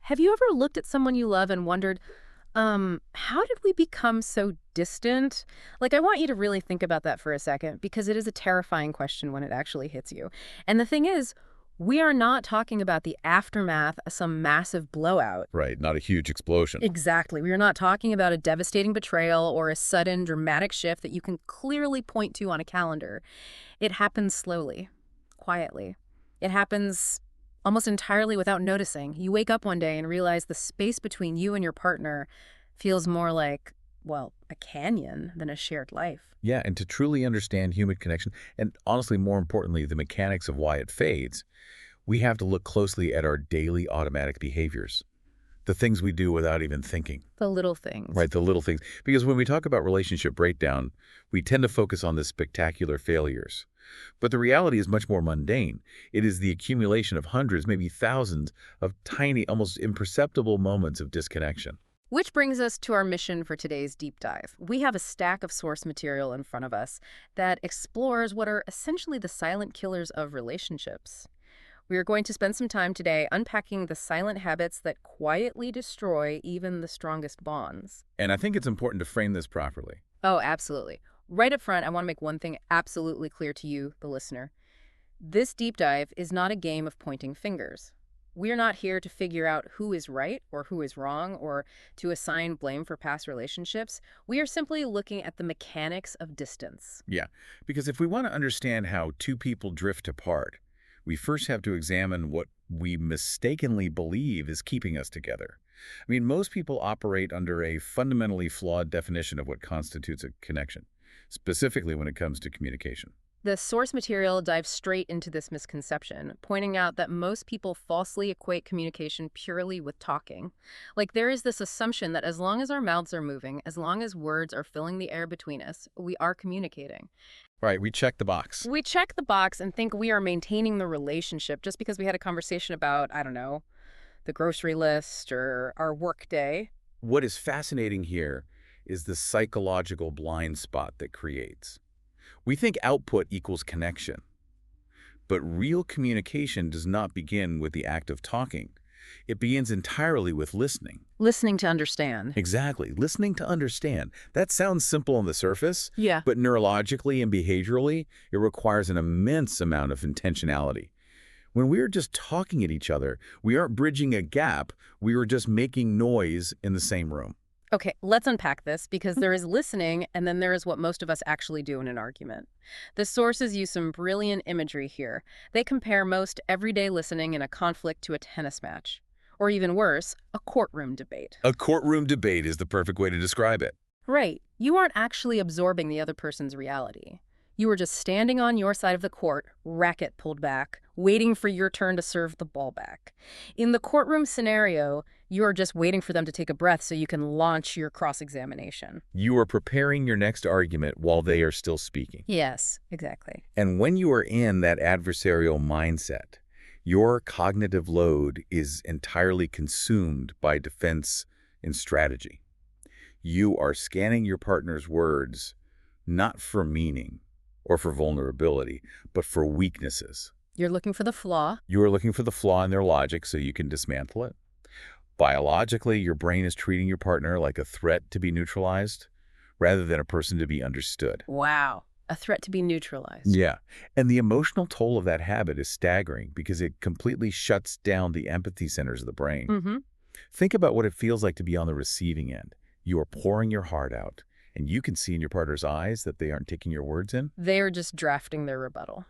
Have you ever looked at someone you love and wondered, how did we become so distant? Like, I want you to really think about that for a second because it is a terrifying question when it actually hits you. And the thing is, we are not talking about the aftermath of some massive blowout. Right, not a huge explosion. Exactly. We are not talking about a devastating betrayal or a sudden dramatic shift that you can clearly point to on a calendar. It happens slowly, quietly. It happens almost entirely without noticing. You wake up one day and realize the space between you and your partner feels more like, well, a canyon than a shared life. Yeah, and to truly understand human connection, and honestly, more importantly, the mechanics of why it fades, we have to look closely at our daily automatic behaviors, the things we do without even thinking. The little things. Right, the little things. Because when we talk about relationship breakdown, we tend to focus on the spectacular failures. But the reality is much more mundane. It is the accumulation of hundreds, maybe thousands, of tiny, almost imperceptible moments of disconnection. Which brings us to our mission for today's deep dive. We have a stack of source material in front of us that explores what are essentially the silent killers of relationships. We are going to spend some time today unpacking the silent habits that quietly destroy even the strongest bonds. And I think it's important to frame this properly. Oh, absolutely. Right up front, I want to make one thing absolutely clear to you, the listener. This deep dive is not a game of pointing fingers. We're not here to figure out who is right or who is wrong or to assign blame for past relationships. We are simply looking at the mechanics of distance. Yeah, because if we want to understand how two people drift apart, we first have to examine what we mistakenly believe is keeping us together. I mean, most people operate under a fundamentally flawed definition of what constitutes a connection, specifically when it comes to communication. The source material dives straight into this misconception, pointing out that most people falsely equate communication purely with talking. Like, there is this assumption that as long as our mouths are moving, as long as words are filling the air between us, we are communicating. Right, we check the box. We check the box and think we are maintaining the relationship just because we had a conversation about, I don't know, the grocery list or our work day. What is fascinating here is the psychological blind spot that creates. We think output equals connection, but real communication does not begin with the act of talking. It begins entirely with listening. Listening to understand. Exactly, listening to understand. That sounds simple on the surface, Yeah. but neurologically and behaviorally, it requires an immense amount of intentionality. When we're just talking at each other, we aren't bridging a gap, we are just making noise in the same room. Okay, let's unpack this because there is listening and then there is what most of us actually do in an argument. The sources use some brilliant imagery here. They compare most everyday listening in a conflict to a tennis match. Or even worse, a courtroom debate. A courtroom debate is the perfect way to describe it. Right. You aren't actually absorbing the other person's reality. You are just standing on your side of the court, racket pulled back, waiting for your turn to serve the ball back. In the courtroom scenario, you are just waiting for them to take a breath so you can launch your cross-examination. You are preparing your next argument while they are still speaking. Yes, exactly. And when you are in that adversarial mindset, your cognitive load is entirely consumed by defense and strategy. You are scanning your partner's words not for meaning or for vulnerability, but for weaknesses. You're looking for the flaw. You are looking for the flaw in their logic so you can dismantle it. Biologically, your brain is treating your partner like a threat to be neutralized rather than a person to be understood. Wow. A threat to be neutralized. Yeah, and the emotional toll of that habit is staggering because it completely shuts down the empathy centers of the brain. Mm-hmm. Think about what it feels like to be on the receiving end. You are pouring your heart out, and you can see in your partner's eyes that they aren't taking your words in. They are just drafting their rebuttal.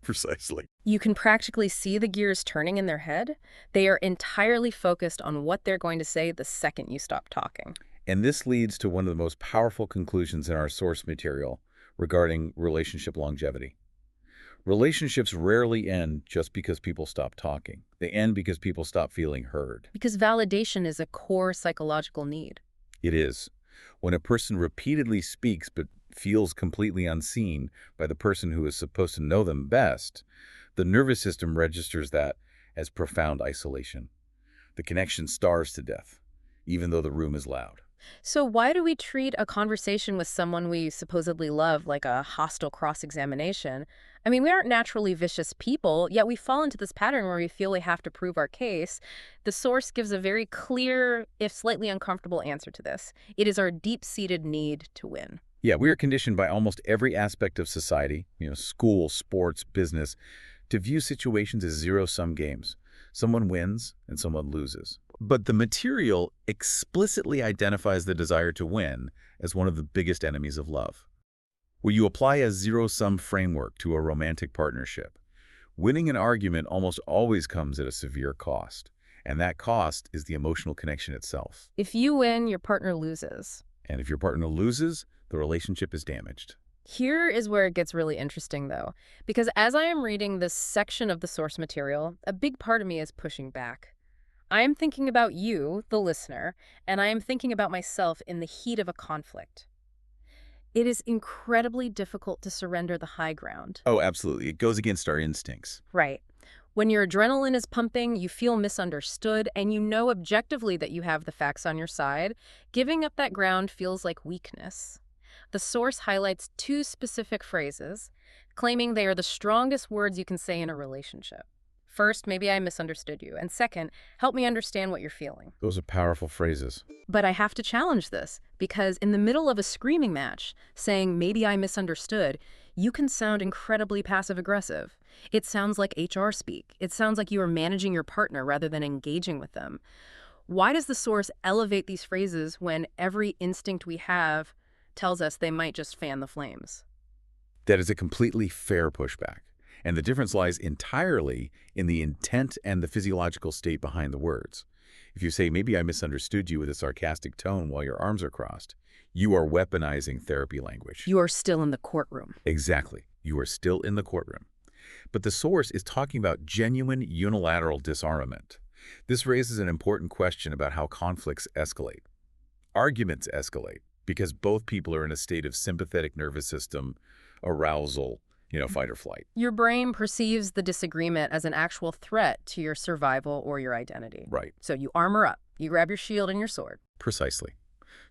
Precisely. You can practically see the gears turning in their head. They are entirely focused on what they're going to say the second you stop talking. And this leads to one of the most powerful conclusions in our source material regarding relationship longevity. Relationships rarely end just because people stop talking. They end because people stop feeling heard. Because validation is a core psychological need. It is. When a person repeatedly speaks but feels completely unseen by the person who is supposed to know them best, the nervous system registers that as profound isolation. The connection starves to death, even though the room is loud. So why do we treat a conversation with someone we supposedly love like a hostile cross-examination? I mean, we aren't naturally vicious people, yet we fall into this pattern where we feel we have to prove our case. The source gives a very clear, if slightly uncomfortable, answer to this. It is our deep-seated need to win. Yeah, we are conditioned by almost every aspect of society, school, sports, business, to view situations as zero-sum games. Someone wins and someone loses. But the material explicitly identifies the desire to win as one of the biggest enemies of love. When you apply a zero-sum framework to a romantic partnership, winning an argument almost always comes at a severe cost, and that cost is the emotional connection itself. If you win, your partner loses. And if your partner loses, the relationship is damaged. Here is where it gets really interesting, though, because as I am reading this section of the source material, a big part of me is pushing back. I am thinking about you, the listener, and I am thinking about myself in the heat of a conflict. It is incredibly difficult to surrender the high ground. Oh, absolutely. It goes against our instincts. Right. When your adrenaline is pumping, you feel misunderstood, and you know objectively that you have the facts on your side, giving up that ground feels like weakness. The source highlights two specific phrases, claiming they are the strongest words you can say in a relationship. First, maybe I misunderstood you, and second, help me understand what you're feeling. Those are powerful phrases. But I have to challenge this, because in the middle of a screaming match, saying maybe I misunderstood, you can sound incredibly passive-aggressive. It sounds like HR speak. It sounds like you are managing your partner rather than engaging with them. Why does the source elevate these phrases when every instinct we have tells us they might just fan the flames? That is a completely fair pushback. And the difference lies entirely in the intent and the physiological state behind the words. If you say, maybe I misunderstood you with a sarcastic tone while your arms are crossed, you are weaponizing therapy language. You are still in the courtroom. Exactly. You are still in the courtroom. But the source is talking about genuine unilateral disarmament. This raises an important question about how conflicts escalate. Arguments escalate because both people are in a state of sympathetic nervous system arousal, fight or flight. Your brain perceives the disagreement as an actual threat to your survival or your identity. Right. So you armor up. You grab your shield and your sword. Precisely.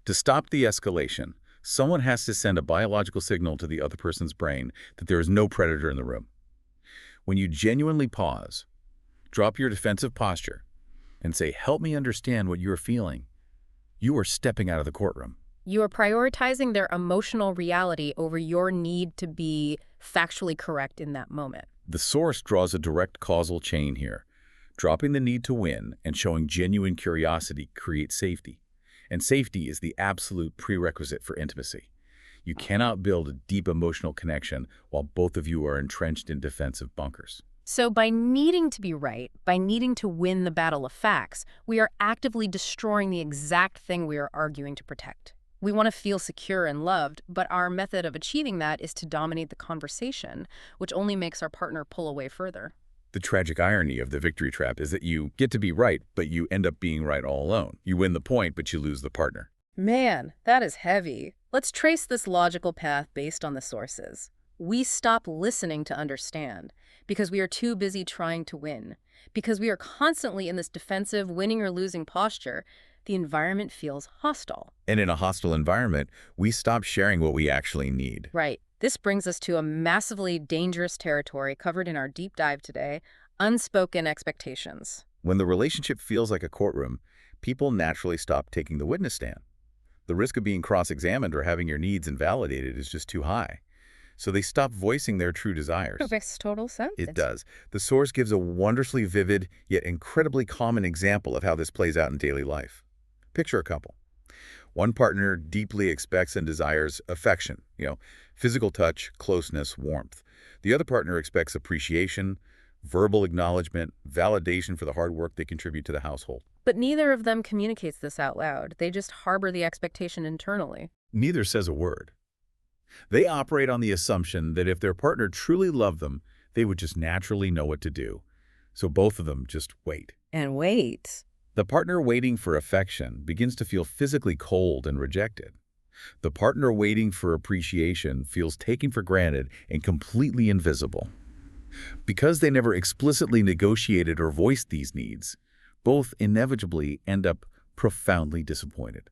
To stop the escalation, someone has to send a biological signal to the other person's brain that there is no predator in the room. When you genuinely pause, drop your defensive posture, and say, help me understand what you're feeling, you are stepping out of the courtroom. You are prioritizing their emotional reality over your need to be factually correct in that moment. The source draws a direct causal chain here. Dropping the need to win and showing genuine curiosity creates safety. And safety is the absolute prerequisite for intimacy. You cannot build a deep emotional connection while both of you are entrenched in defensive bunkers. So by needing to be right, by needing to win the battle of facts, we are actively destroying the exact thing we are arguing to protect. We want to feel secure and loved, but our method of achieving that is to dominate the conversation, which only makes our partner pull away further. The tragic irony of the victory trap is that you get to be right, but you end up being right all alone. You win the point, but you lose the partner. Man, that is heavy. Let's trace this logical path based on the sources. We stop listening to understand because we are too busy trying to win. Because we are constantly in this defensive winning or losing posture, the environment feels hostile. And in a hostile environment, we stop sharing what we actually need. Right. This brings us to a massively dangerous territory covered in our deep dive today, unspoken expectations. When the relationship feels like a courtroom, people naturally stop taking the witness stand. The risk of being cross-examined or having your needs invalidated is just too high. So they stop voicing their true desires. It makes total sense. It does. The source gives a wondrously vivid, yet incredibly common example of how this plays out in daily life. Picture a couple. One partner deeply expects and desires affection, physical touch, closeness, warmth. The other partner expects appreciation, verbal acknowledgement, validation for the hard work they contribute to the household. But neither of them communicates this out loud. They just harbor the expectation internally. Neither says a word. They operate on the assumption that if their partner truly loved them, they would just naturally know what to do. So both of them just wait. And wait. The partner waiting for affection begins to feel physically cold and rejected. The partner waiting for appreciation feels taken for granted and completely invisible. Because they never explicitly negotiated or voiced these needs, both inevitably end up profoundly disappointed.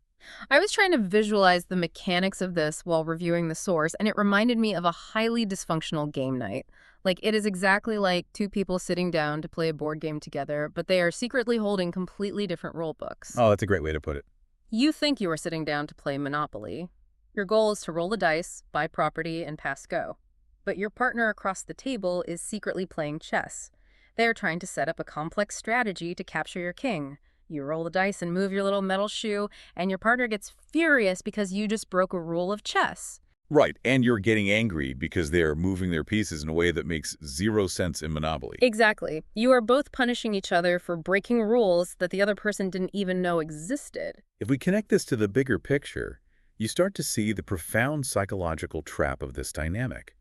I was trying to visualize the mechanics of this while reviewing the source, and it reminded me of a highly dysfunctional game night. Like, it is exactly like two people sitting down to play a board game together, but they are secretly holding completely different rule books. Oh, that's a great way to put it. You think you are sitting down to play Monopoly. Your goal is to roll the dice, buy property, and pass go. But your partner across the table is secretly playing chess. They are trying to set up a complex strategy to capture your king. You roll the dice and move your little metal shoe, and your partner gets furious because you just broke a rule of chess. Right, and you're getting angry because they're moving their pieces in a way that makes zero sense in Monopoly. Exactly. You are both punishing each other for breaking rules that the other person didn't even know existed. If we connect this to the bigger picture, you start to see the profound psychological trap of this dynamic.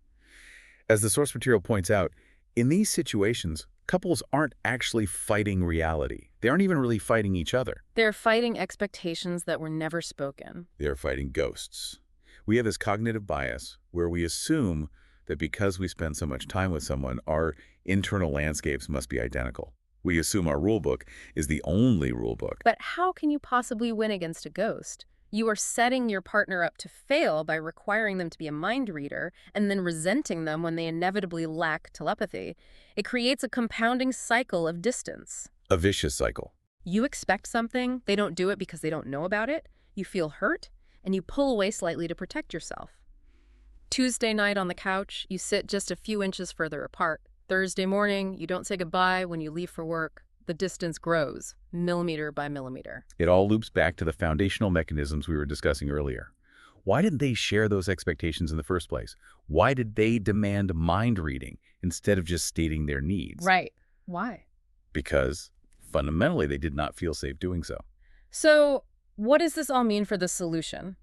As the source material points out, in these situations, couples aren't actually fighting reality. They aren't even really fighting each other. They're fighting expectations that were never spoken. They're fighting ghosts. We have this cognitive bias where we assume that because we spend so much time with someone, our internal landscapes must be identical. We assume our rulebook is the only rulebook. But how can you possibly win against a ghost? You are setting your partner up to fail by requiring them to be a mind reader and then resenting them when they inevitably lack telepathy. It creates a compounding cycle of distance. A vicious cycle. You expect something, they don't do it because they don't know about it, you feel hurt, and you pull away slightly to protect yourself. Tuesday night on the couch, you sit just a few inches further apart. Thursday morning, you don't say goodbye when you leave for work. The distance grows, millimeter by millimeter. It all loops back to the foundational mechanisms we were discussing earlier. Why didn't they share those expectations in the first place? Why did they demand mind reading instead of just stating their needs? Right. Why? Because fundamentally they did not feel safe doing so. So, what does this all mean for the solution?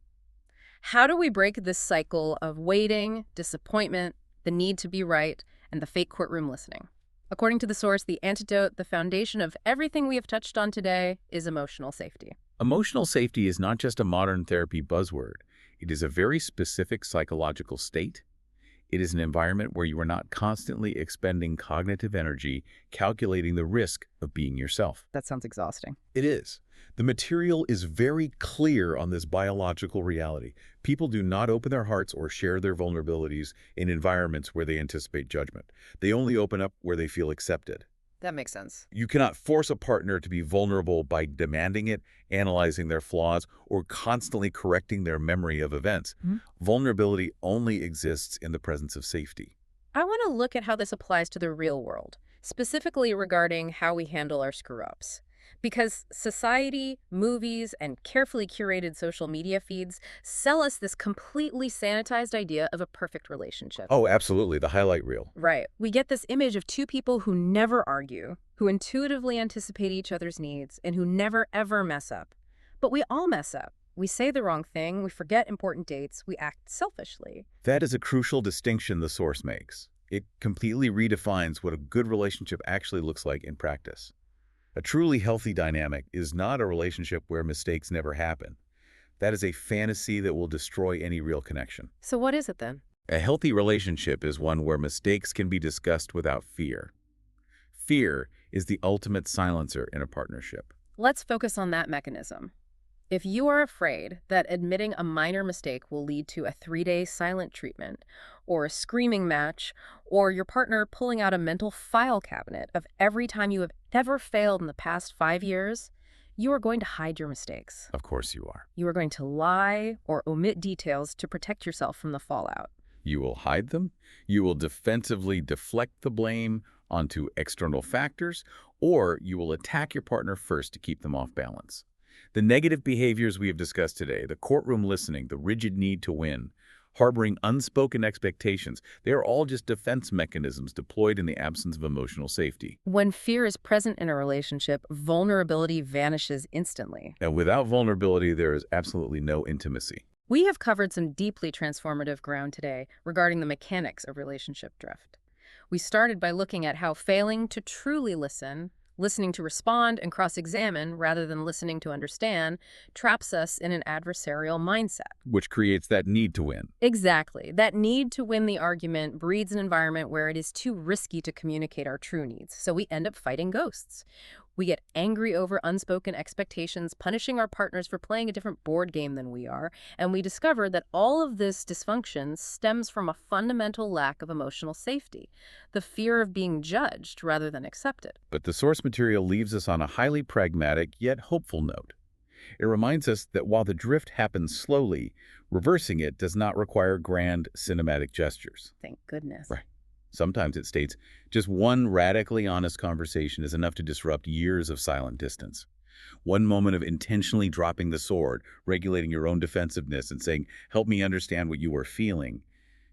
How do we break this cycle of waiting, disappointment, the need to be right, and the fake courtroom listening? According to the source, the antidote, the foundation of everything we have touched on today, is emotional safety. Emotional safety is not just a modern therapy buzzword. It is a very specific psychological state. It is an environment where you are not constantly expending cognitive energy calculating the risk of being yourself. That sounds exhausting. It is. The material is very clear on this biological reality. People do not open their hearts or share their vulnerabilities in environments where they anticipate judgment. They only open up where they feel accepted. That makes sense. You cannot force a partner to be vulnerable by demanding it, analyzing their flaws, or constantly correcting their memory of events. Vulnerability only exists in the presence of safety. I want to look at how this applies to the real world, specifically regarding how we handle our screw-ups. Because society, movies, and carefully curated social media feeds sell us this completely sanitized idea of a perfect relationship. Oh, absolutely. The highlight reel. Right. We get this image of two people who never argue, who intuitively anticipate each other's needs, and who never ever mess up. But we all mess up. We say the wrong thing, we forget important dates, we act selfishly. That is a crucial distinction the source makes. It completely redefines what a good relationship actually looks like in practice. A truly healthy dynamic is not a relationship where mistakes never happen. That is a fantasy that will destroy any real connection. So what is it then? A healthy relationship is one where mistakes can be discussed without fear. Fear is the ultimate silencer in a partnership. Let's focus on that mechanism. If you are afraid that admitting a minor mistake will lead to a 3-day silent treatment, or a screaming match, or your partner pulling out a mental file cabinet of every time you have ever failed in the past 5 years, you are going to hide your mistakes. Of course you are. You are going to lie or omit details to protect yourself from the fallout. You will hide them, you will defensively deflect the blame onto external factors, or you will attack your partner first to keep them off balance. The negative behaviors we have discussed today, the courtroom listening, the rigid need to win, harboring unspoken expectations, they are all just defense mechanisms deployed in the absence of emotional safety. When fear is present in a relationship, vulnerability vanishes instantly. And without vulnerability, there is absolutely no intimacy. We have covered some deeply transformative ground today regarding the mechanics of relationship drift. We started by looking at how failing to truly listen, listening to respond and cross-examine rather than listening to understand, traps us in an adversarial mindset. Which creates that need to win. Exactly. That need to win the argument breeds an environment where it is too risky to communicate our true needs, so we end up fighting ghosts. We get angry over unspoken expectations, punishing our partners for playing a different board game than we are, and we discover that all of this dysfunction stems from a fundamental lack of emotional safety, the fear of being judged rather than accepted. But the source material leaves us on a highly pragmatic yet hopeful note. It reminds us that while the drift happens slowly, reversing it does not require grand cinematic gestures. Thank goodness. Right. Sometimes it states, just one radically honest conversation is enough to disrupt years of silent distance. One moment of intentionally dropping the sword, regulating your own defensiveness and saying, help me understand what you are feeling,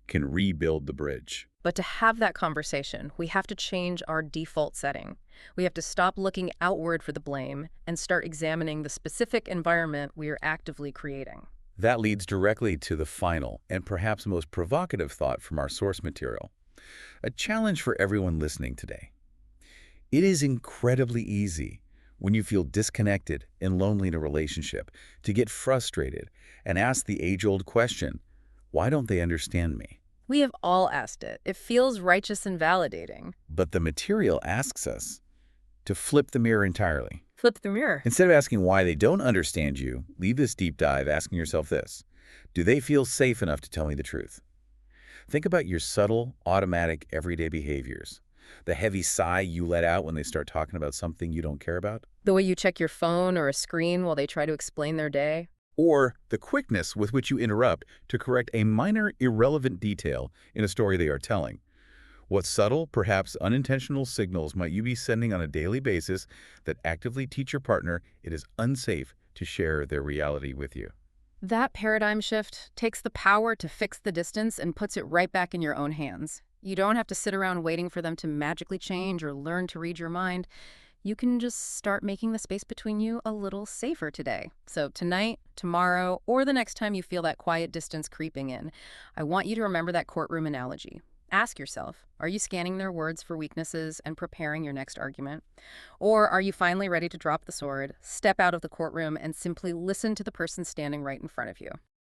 can rebuild the bridge. But to have that conversation, we have to change our default setting. We have to stop looking outward for the blame and start examining the specific environment we are actively creating. That leads directly to the final and perhaps most provocative thought from our source material. A challenge for everyone listening today. It is incredibly easy when you feel disconnected and lonely in a relationship to get frustrated and ask the age-old question, why don't they understand me? We have all asked it. It feels righteous and validating. But the material asks us to flip the mirror entirely. Flip the mirror. Instead of asking why they don't understand you, leave this deep dive asking yourself this. Do they feel safe enough to tell me the truth? Think about your subtle, automatic, everyday behaviors. The heavy sigh you let out when they start talking about something you don't care about. The way you check your phone or a screen while they try to explain their day. Or the quickness with which you interrupt to correct a minor, irrelevant detail in a story they are telling. What subtle, perhaps unintentional signals might you be sending on a daily basis that actively teach your partner it is unsafe to share their reality with you? That paradigm shift takes the power to fix the distance and puts it right back in your own hands. You don't have to sit around waiting for them to magically change or learn to read your mind. You can just start making the space between you a little safer today. So tonight, tomorrow, or the next time you feel that quiet distance creeping in, I want you to remember that courtroom analogy. Ask yourself, are you scanning their words for weaknesses and preparing your next argument? Or are you finally ready to drop the sword, step out of the courtroom, and simply listen to the person standing right in front of you?